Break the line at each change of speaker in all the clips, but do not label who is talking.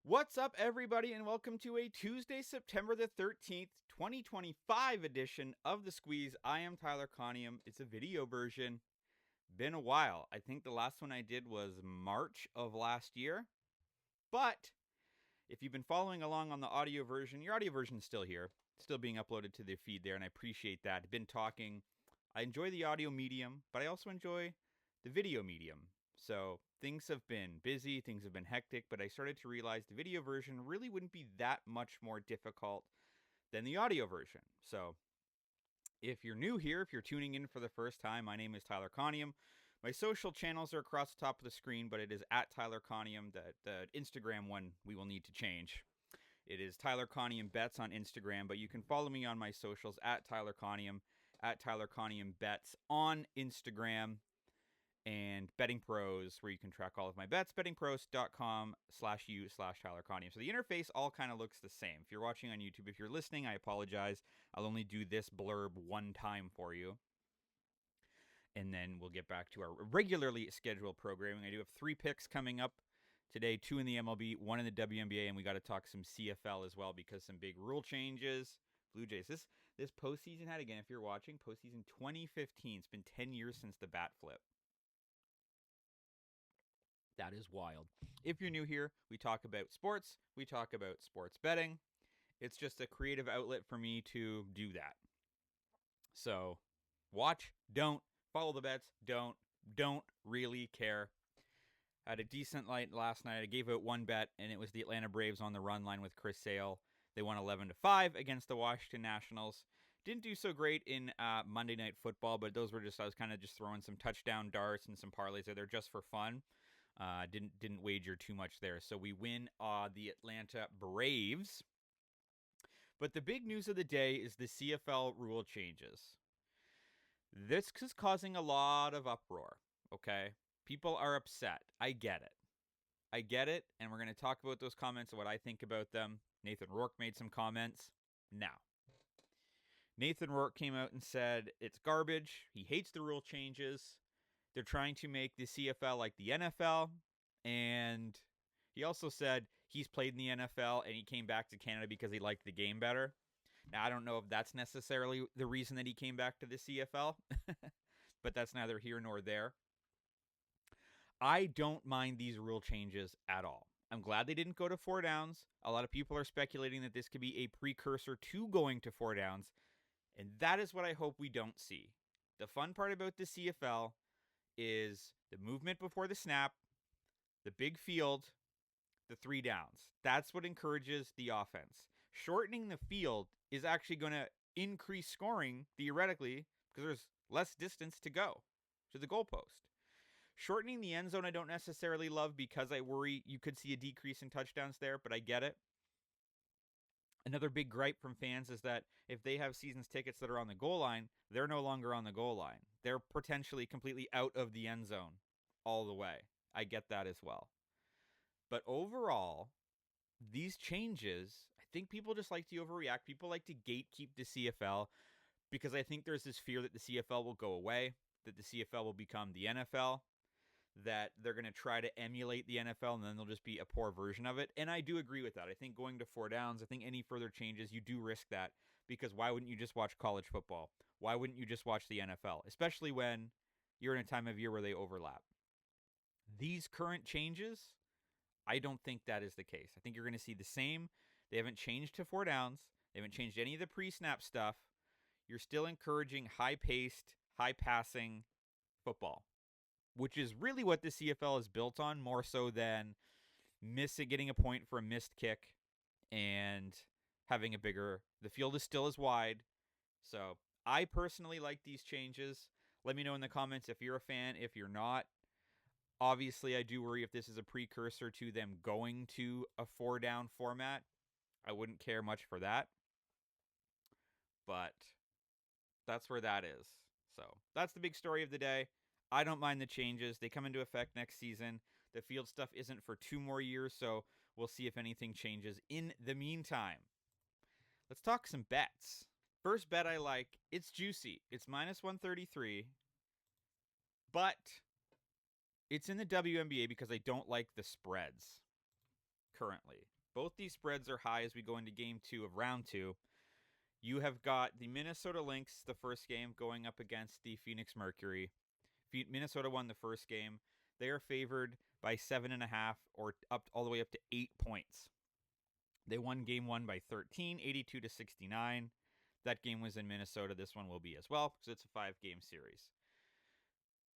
What's up, everybody, and welcome to a Tuesday, September the 13th, 2025 edition of The Squeeze. I am Tyler Conium. It's a video version. Been a while. I think the last one I did was March of last year. But if you've been following along on the audio version, your audio version is still here, still being uploaded to the feed there, and I appreciate that. I've been talking. I enjoy the audio medium, but I also enjoy the video medium. So things have been busy, things have been hectic, but I started to realize the video version really wouldn't be that much more difficult than the audio version. So if you're new here, if you're tuning in for the first time, my name is Tyler Conium. My social channels are across the top of the screen, but it is at Tyler Conium. The Instagram one we will need to change. It is Tyler Conium Bets on Instagram, but you can follow me on my socials at Tyler Conium, at Tyler Conium Bets on Instagram, and Betting Pros, where you can track all of my bets, bettingpros.com/u/Tyler Conium. So the interface all kind of looks the same. If you're watching on YouTube, if you're listening, I apologize. I'll only do this blurb one time for you. And then we'll get back to our regularly scheduled programming. I do have 3 picks coming up today, 2 in the MLB, 1 in the WNBA, and we got to talk some CFL as well because some big rule changes. Blue Jays, this postseason had, again, if you're watching, postseason 2015. It's been 10 years since the bat flip. That is wild. If you're new here, we talk about sports. We talk about sports betting. It's just a creative outlet for me to do that. So watch, don't. Follow the bets, don't really care. I had a decent night last night. I gave out 1 bet, and it was the Atlanta Braves on the run line with Chris Sale. They won 11-5 against the Washington Nationals. Didn't do so great in Monday Night Football, but those were just, I was kind of just throwing some touchdown darts and some parlays there just for fun. Didn't wager too much there. So we win the Atlanta Braves. But the big news of the day is the CFL rule changes. This is causing a lot of uproar, okay? People are upset. I get it, and we're going to talk about those comments and what I think about them. Nathan Rourke made some comments. Now, Nathan Rourke came out and said it's garbage. He hates the rule changes. They're trying to make the CFL like the NFL, and he also said he's played in the NFL and he came back to Canada because he liked the game better. Now, I don't know if that's necessarily the reason that he came back to the CFL, but that's neither here nor there. I don't mind these rule changes at all. I'm glad they didn't go to 4 downs. A lot of people are speculating that this could be a precursor to going to 4 downs, and that is what I hope we don't see. The fun part about the CFL is the movement before the snap, the big field, the 3 downs. That's what encourages the offense. Shortening the field is actually going to increase scoring, theoretically, because there's less distance to go to the goalpost. Shortening the end zone I don't necessarily love because I worry you could see a decrease in touchdowns there, but I get it. Another big gripe from fans is that if they have seasons tickets that are on the goal line, they're no longer on the goal line. They're potentially completely out of the end zone all the way. I get that as well. But overall, these changes, I think people just like to overreact. People like to gatekeep the CFL because I think there's this fear that the CFL will go away, that the CFL will become the NFL, that they're going to try to emulate the NFL and then they'll just be a poor version of it. And I do agree with that. I think going to 4 downs, I think any further changes, you do risk that because why wouldn't you just watch college football? Why wouldn't you just watch the NFL? Especially when you're in a time of year where they overlap. These current changes, I don't think that is the case. I think you're going to see the same. They haven't changed to 4 downs. They haven't changed any of the pre-snap stuff. You're still encouraging high-paced, high-passing football, which is really what the CFL is built on, more so than getting a point for a missed kick and having a bigger. The field is still as wide. So I personally like these changes. Let me know in the comments if you're a fan, if you're not. Obviously, I do worry if this is a precursor to them going to a 4-down format. I wouldn't care much for that. But that's where that is. So that's the big story of the day. I don't mind the changes. They come into effect next season. The field stuff isn't for 2 more years, so we'll see if anything changes in the meantime. Let's talk some bets. First bet I like, it's juicy. It's -133, but it's in the WNBA because I don't like the spreads currently. Both these spreads are high as we go into game 2 of round 2. You have got the Minnesota Lynx, the first game, going up against the Phoenix Mercury. Minnesota won the first game. They are favored by 7.5 or up all the way up to 8 points. They won game 1 by 13, 82-69. That game was in Minnesota. This one will be as well because it's a 5-game series.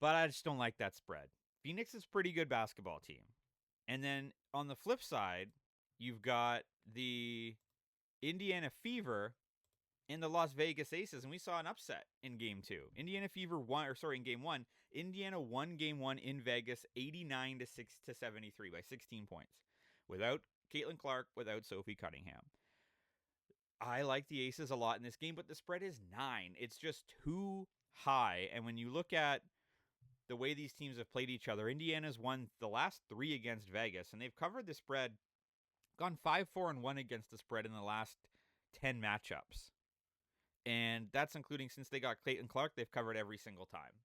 But I just don't like that spread. Phoenix is a pretty good basketball team. And then on the flip side, you've got the Indiana Fever and the Las Vegas Aces, and we saw an upset in game 2. Indiana Fever won, in game 1, Indiana won game 1 in Vegas 89-73 by 16 points. Without Caitlin Clark, without Sophie Cunningham. I like the Aces a lot in this game, but the spread is 9. It's just too high. And when you look at the way these teams have played each other, Indiana's won the last 3 against Vegas, and they've covered the spread, gone 5-4-1 against the spread in the last 10 matchups. And that's including since they got Caitlin Clark, they've covered every single time.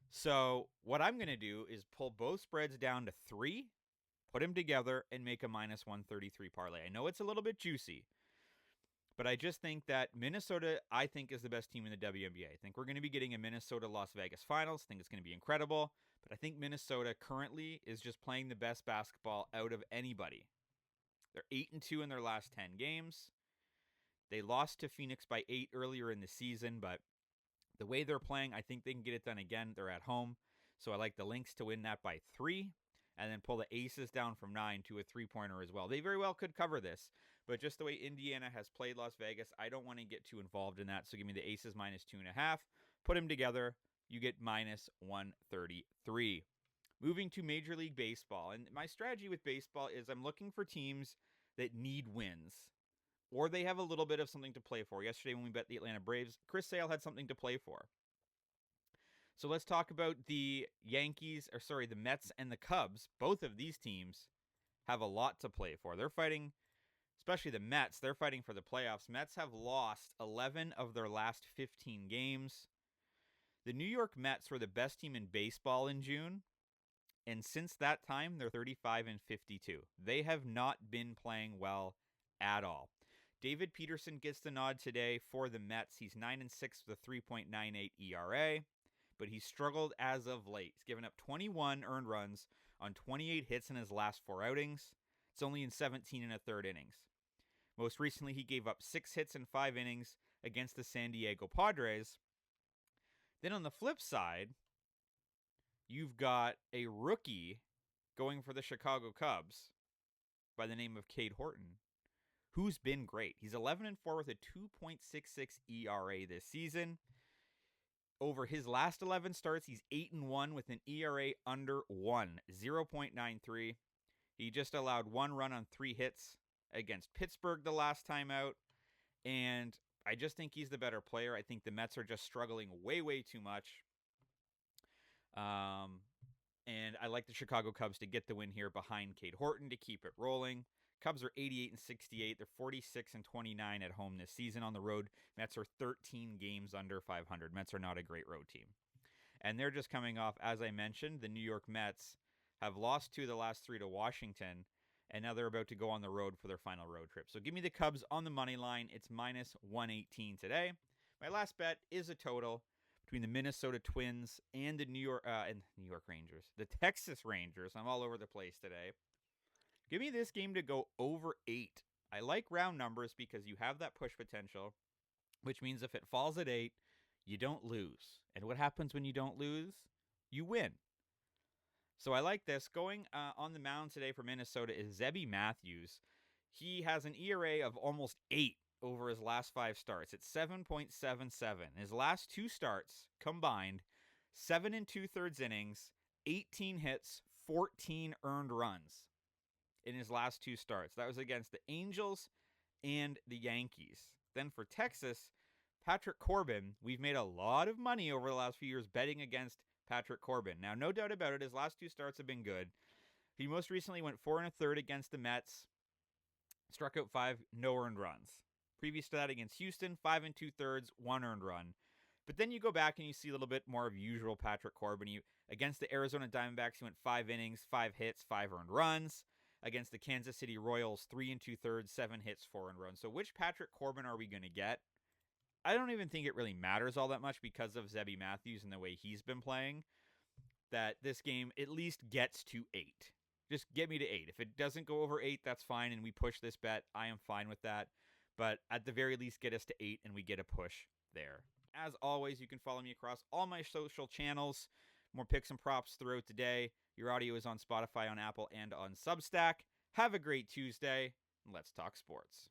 So what I'm going to do is pull both spreads down to 3, put them together, and make a minus 133 parlay. I know it's a little bit juicy, but I just think that Minnesota, I think, is the best team in the WNBA. I think we're going to be getting a Minnesota-Las Vegas finals. I think it's going to be incredible. But I think Minnesota currently is just playing the best basketball out of anybody. They're 8-2 in their last 10 games. They lost to Phoenix by 8 earlier in the season, but the way they're playing, I think they can get it done again. They're at home. So I like the Lynx to win that by 3. And then pull the Aces down from 9 to a 3-pointer as well. They very well could cover this. But just the way Indiana has played Las Vegas, I don't want to get too involved in that. So give me the Aces minus 2.5. Put them together. You get minus 133. Moving to Major League Baseball. And my strategy with baseball is I'm looking for teams that need wins. Or they have a little bit of something to play for. Yesterday when we bet the Atlanta Braves, Chris Sale had something to play for. So let's talk about the Mets and the Cubs. Both of these teams have a lot to play for. They're fighting, especially the Mets, they're fighting for the playoffs. Mets have lost 11 of their last 15 games. The New York Mets were the best team in baseball in June. And since that time, they're 35-52. They have not been playing well at all. David Peterson gets the nod today for the Mets. He's 9-6 with a 3.98 ERA. But he struggled as of late. He's given up 21 earned runs on 28 hits in his last 4 outings. It's only in 17 1/3 innings. Most recently, he gave up 6 hits in 5 innings against the San Diego Padres. Then on the flip side, you've got a rookie going for the Chicago Cubs by the name of Cade Horton, who's been great. He's 11-4 with a 2.66 ERA this season. Over his last 11 starts, he's 8-1 with an ERA under 1, 0.93. He just allowed 1 run on 3 hits against Pittsburgh the last time out. And I just think he's the better player. I think the Mets are just struggling way, way too much. And I like the Chicago Cubs to get the win here behind Cade Horton to keep it rolling. Cubs are 88-68. They're 46-29 at home this season. On the road, Mets are 13 games under 500. Mets are not a great road team. And they're just coming off, as I mentioned, the New York Mets have lost 2 of the last 3 to Washington, and now they're about to go on the road for their final road trip. So give me the Cubs on the money line. It's minus 118 today. My last bet is a total between the Minnesota Twins and the New York Rangers. The Texas Rangers. I'm all over the place today. Give me this game to go over 8. I like round numbers because you have that push potential, which means if it falls at 8, you don't lose. And what happens when you don't lose? You win. So I like this. Going on the mound today for Minnesota is Zebby Matthews. He has an ERA of almost 8 over his last 5 starts. It's 7.77. His last 2 starts combined, 7 2/3 innings, 18 hits, 14 earned runs in his last 2 starts. That was against the Angels and the Yankees. Then for Texas, Patrick Corbin, we've made a lot of money over the last few years betting against Patrick Corbin. Now, no doubt about it, his last 2 starts have been good. He most recently went 4 1/3 against the Mets, struck out 5, no earned runs. Previous to that against Houston, 5 2/3, 1 earned run. But then you go back and you see a little bit more of usual Patrick Corbin. Against the Arizona Diamondbacks, he went 5 innings, 5 hits, 5 earned runs. against the Kansas City Royals, 3 2/3, 7 hits, 4 runs. So which Patrick Corbin are we going to get? I don't even think it really matters all that much because of Zebby Matthews and the way he's been playing, that this game at least gets to 8. Just get me to 8. If it doesn't go over 8, that's fine, and we push this bet. I am fine with that. But at the very least, get us to 8, and we get a push there. As always, you can follow me across all my social channels. More picks and props throughout the day. Your audio is on Spotify, on Apple, and on Substack. Have a great Tuesday, and let's talk sports.